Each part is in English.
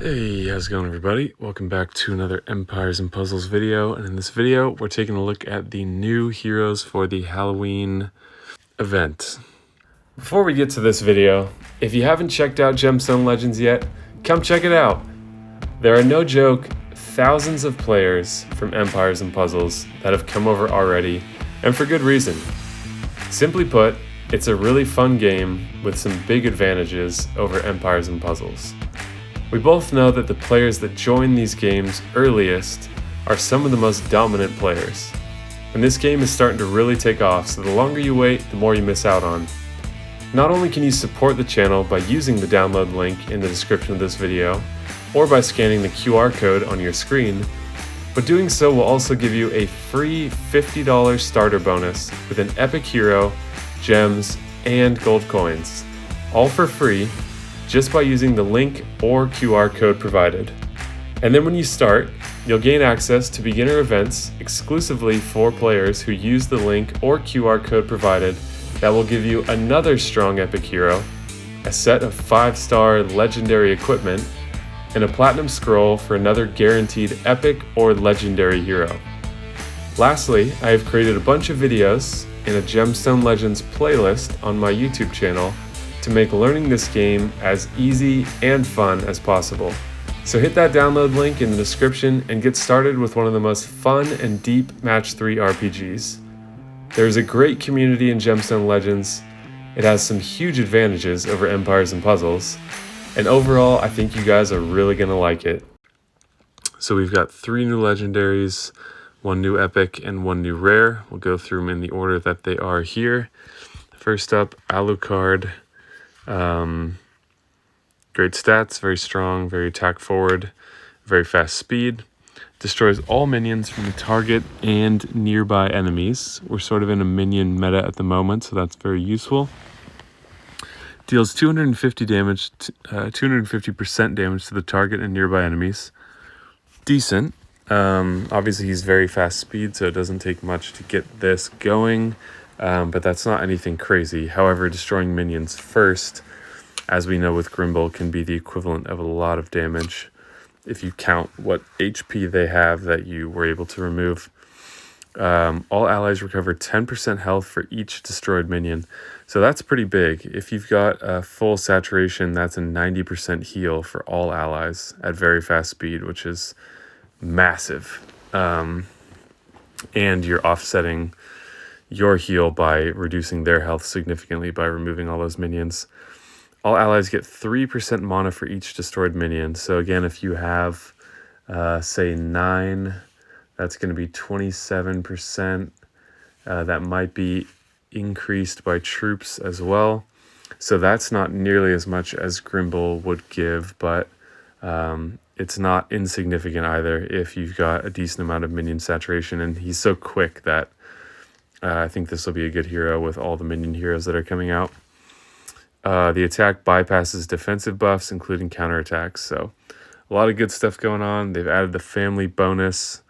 Hey, how's it going everybody? Welcome back to another Empires and Puzzles video, and in this video we're taking a look at the new heroes for the Halloween event. Before we get to this video, if you haven't checked out Gemstone Legends yet, come check it out! There are no joke thousands of players from Empires and Puzzles that have come over already, and for good reason. Simply put, it's a really fun game with some big advantages over Empires and Puzzles. We both know that the players that join these games earliest are some of the most dominant players. And this game is starting to really take off, so the longer you wait, the more you miss out on. Not only can you support the channel by using the download link in the description of this video, or by scanning the QR code on your screen, but doing so will also give you a free $50 starter bonus with an epic hero, gems, and gold coins. All for free, just by using the link or QR code provided. And then when you start, you'll gain access to beginner events exclusively for players who use the link or QR code provided that will give you another strong epic hero, a set of 5-star legendary equipment, and a platinum scroll for another guaranteed epic or legendary hero. Lastly, I have created a bunch of videos in a Gemstone Legends playlist on my YouTube channel to make learning this game as easy and fun as possible. So hit that download link in the description and get started with one of the most fun and deep Match 3 RPGs. There's a great community in Gemstone Legends, it has some huge advantages over Empires and Puzzles, and overall I think you guys are really going to like it. So we've got 3 new Legendaries, 1 new Epic, and 1 new Rare. We'll go through them in the order that they are here. First up, Alucard. Great stats, very strong, very attack forward, very fast speed. Destroys all minions from the target and nearby enemies. We're sort of in a minion meta at the moment, so that's very useful. Deals 250 damage, 250% damage to the target and nearby enemies. Decent. Obviously he's very fast speed, so it doesn't take much to get this going. But that's not anything crazy. However, destroying minions first, as we know with Grimble, can be the equivalent of a lot of damage if you count what HP they have that you were able to remove. All allies recover 10% health for each destroyed minion. So that's pretty big. If you've got a full saturation, that's a 90% heal for all allies at very fast speed, which is massive. And you're offsetting your heal by reducing their health significantly by removing all those minions. All allies get 3% mana for each destroyed minion. So again, if you have, say, 9, that's going to be 27%. That might be increased by troops as well. So that's not nearly as much as Grimble would give, but it's not insignificant either if you've got a decent amount of minion saturation. And he's so quick that I think this will be a good hero with all the minion heroes that are coming out. The attack bypasses defensive buffs, including counterattacks. So a lot of good stuff going on. They've added the family bonus,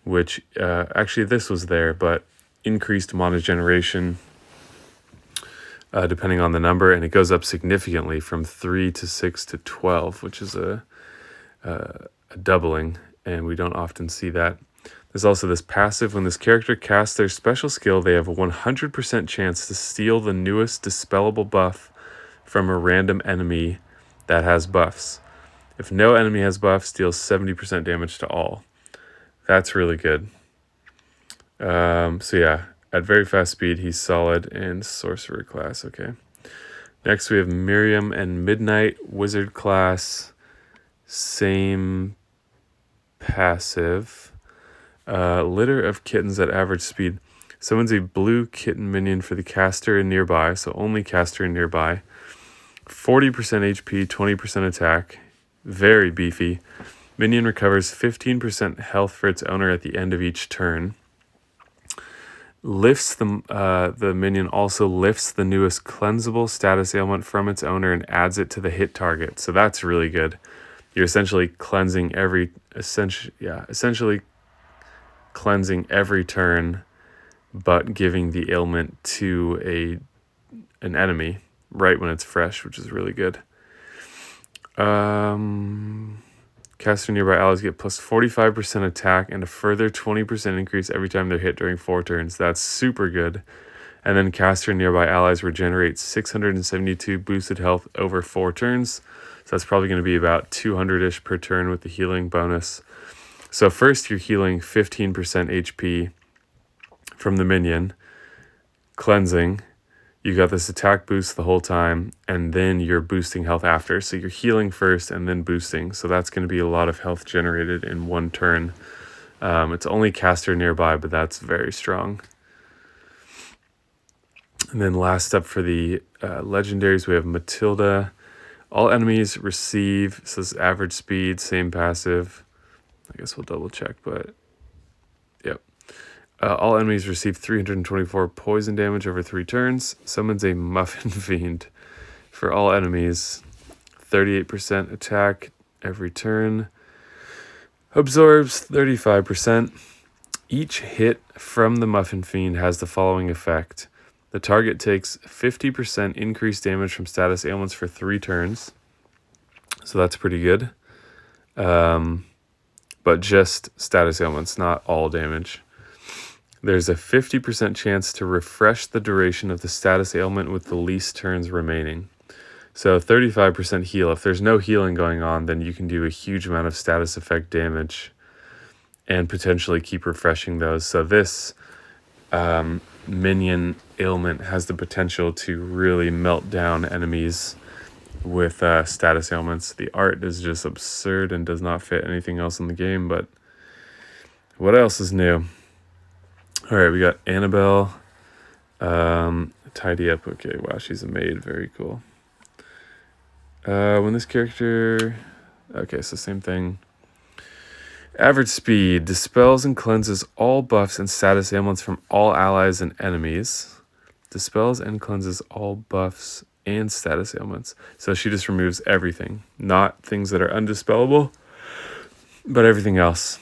which actually this was there, but increased mana generation depending on the number. And it goes up significantly from 3 to 6 to 12, which is a doubling. And we don't often see that. There's also this passive. When this character casts their special skill, they have a 100% chance to steal the newest dispellable buff from a random enemy that has buffs. If no enemy has buffs, deals 70% damage to all. That's really good. So yeah, at very fast speed, he's solid in sorcerer class. Okay. Next we have Miriam and Midnight Wizard class. Same passive. Litter of kittens at average speed. Summons a blue kitten minion for the caster and nearby, so only caster and nearby. 40% HP, 20% attack. Very beefy. Minion recovers 15% health for its owner at the end of each turn. The minion also lifts the newest cleansable status ailment from its owner and adds it to the hit target. So that's really good. You're essentially cleansing essentially cleansing every turn, but giving the ailment to an enemy right when it's fresh, which is really good. Caster nearby allies get plus 45% attack and a further 20% increase every time they're hit during 4 turns. That's super good. And then caster nearby allies regenerate 672 boosted health over 4 turns. So that's probably going to be about 200-ish per turn with the healing bonus. So first you're healing 15% HP from the minion. Cleansing. You got this attack boost the whole time, and then you're boosting health after. So you're healing first and then boosting. So that's going to be a lot of health generated in 1 turn. It's only caster nearby, but that's very strong. And then last up for the legendaries, we have Matilda. All enemies receive, so this is average speed, same passive. I guess we'll double check, but yep. All enemies receive 324 poison damage over 3 turns. Summons a Muffin Fiend for all enemies. 38% attack every turn. Absorbs 35%. Each hit from the Muffin Fiend has the following effect. The target takes 50% increased damage from status ailments for 3 turns. So that's pretty good. But just status ailments, not all damage. There's a 50% chance to refresh the duration of the status ailment with the least turns remaining. So 35% heal. If there's no healing going on, then you can do a huge amount of status effect damage and potentially keep refreshing those. So this minion ailment has the potential to really melt down enemies with status ailments. The art is just absurd and does not fit anything else in the game, but what else is new? All right, we got Annabelle. Tidy up. Okay, wow, she's a maid. Very cool. When this character... Okay, so same thing. Average speed. Dispels and cleanses all buffs and status ailments from all allies and enemies. Dispels and cleanses all buffs and status ailments. So she just removes everything. Not things that are undispellable, but everything else.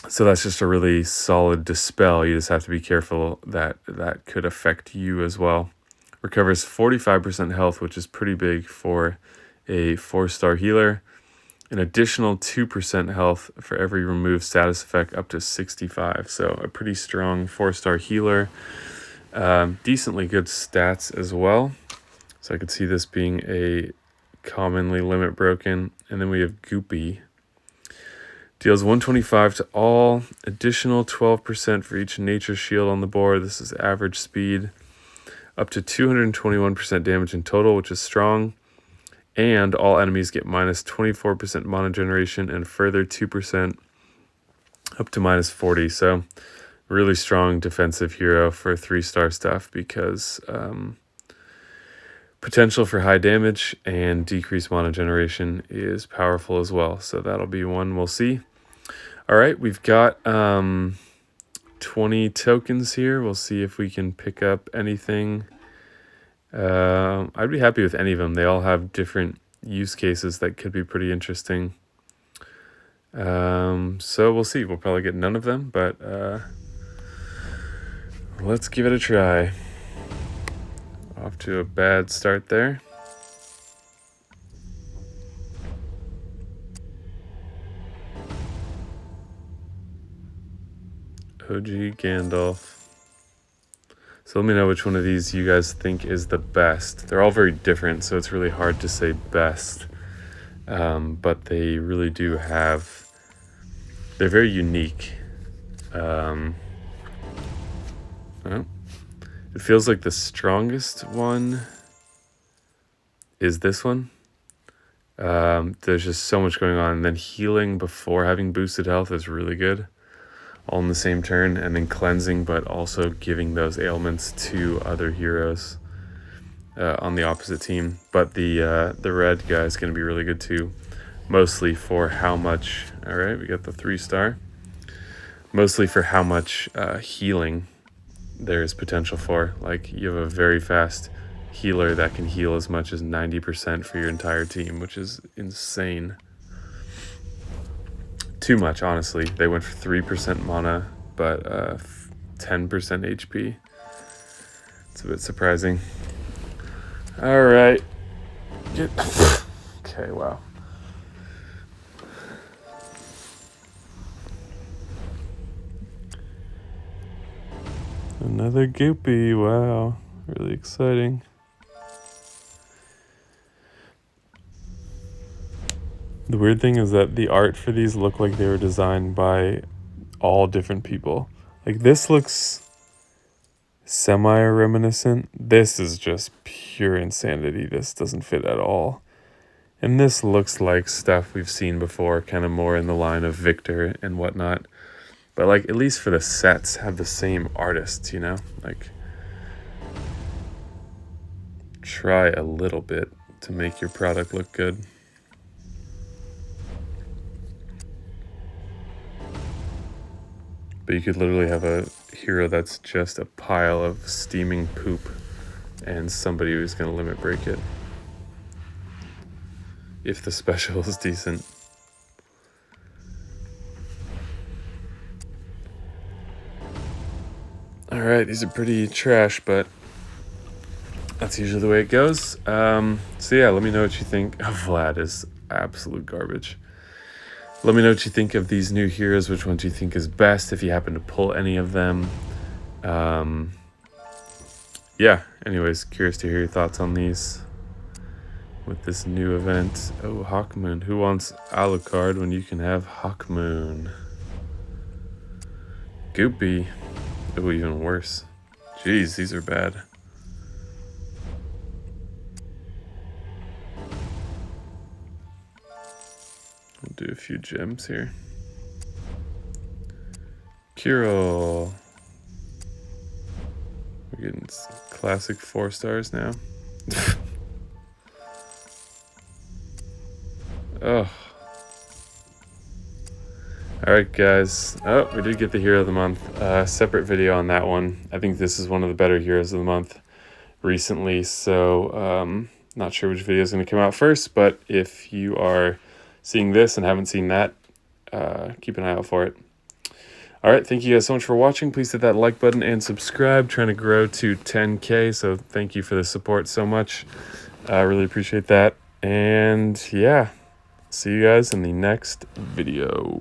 So that's just a really solid dispel. You just have to be careful that that could affect you as well. Recovers 45% health, which is pretty big for a 4-star healer. An additional 2% health for every removed status effect up to 65. So a pretty strong 4-star healer. Decently good stats as well. So I could see this being a commonly limit broken. And then we have Goopy. Deals 125 to all, additional 12% for each nature shield on the board. This is average speed. Up to 221% damage in total, which is strong. And all enemies get minus 24% mana generation and further 2% up to minus 40. So really strong defensive hero for 3-star stuff because potential for high damage and decreased mana generation is powerful as well. So that'll be one we'll see. All right, we've got 20 tokens here. We'll see if we can pick up anything. I'd be happy with any of them. They all have different use cases that could be pretty interesting. So we'll see. We'll probably get none of them, but let's give it a try. Off to a bad start there. OG Gandalf. So let me know which one of these you guys think is the best. They're all very different, so it's really hard to say best. But they really do have... They're very unique. It feels like the strongest one is this one. There's just so much going on. And then healing before having boosted health is really good. All in the same turn, and then cleansing, but also giving those ailments to other heroes on the opposite team. But the red guy is going to be really good too, mostly for how much... All right, we got the 3-star. Mostly for how much healing there is potential for. Like, you have a very fast healer that can heal as much as 90% for your entire team, which is insane. Too much, honestly. They went for 3% mana, but 10% HP. It's a bit surprising. All right. Okay, wow. Another Goopy. Wow. Really exciting. The weird thing is that the art for these look like they were designed by all different people. Like this looks semi-reminiscent. This is just pure insanity. This doesn't fit at all. And this looks like stuff we've seen before, kind of more in the line of Victor and whatnot. But like, at least for the sets, have the same artists, you know? Like, try a little bit to make your product look good. But you could literally have a hero that's just a pile of steaming poop and somebody who's going to limit break it. If the special is decent. Alright, these are pretty trash, but that's usually the way it goes. So yeah, let me know what you think. Oh, Vlad is absolute garbage. Let me know what you think of these new heroes, which ones you think is best, if you happen to pull any of them. Yeah, anyways, curious to hear your thoughts on these with this new event. Oh, Hawkman. Who wants Alucard when you can have Hawkmoon? Goopy. Oh, even worse. Jeez, these are bad. We'll do a few gems here. Kirill. We're getting classic 4 stars now. Oh. Alright guys, oh, we did get the hero of the month. Separate video on that one. I think this is one of the better heroes of the month recently, so not sure which video is going to come out first, but if you are seeing this and haven't seen that, keep an eye out for it. Alright, thank you guys so much for watching. Please hit that like button and subscribe. Trying to grow to 10K, so thank you for the support so much. I really appreciate that. And yeah, see you guys in the next video.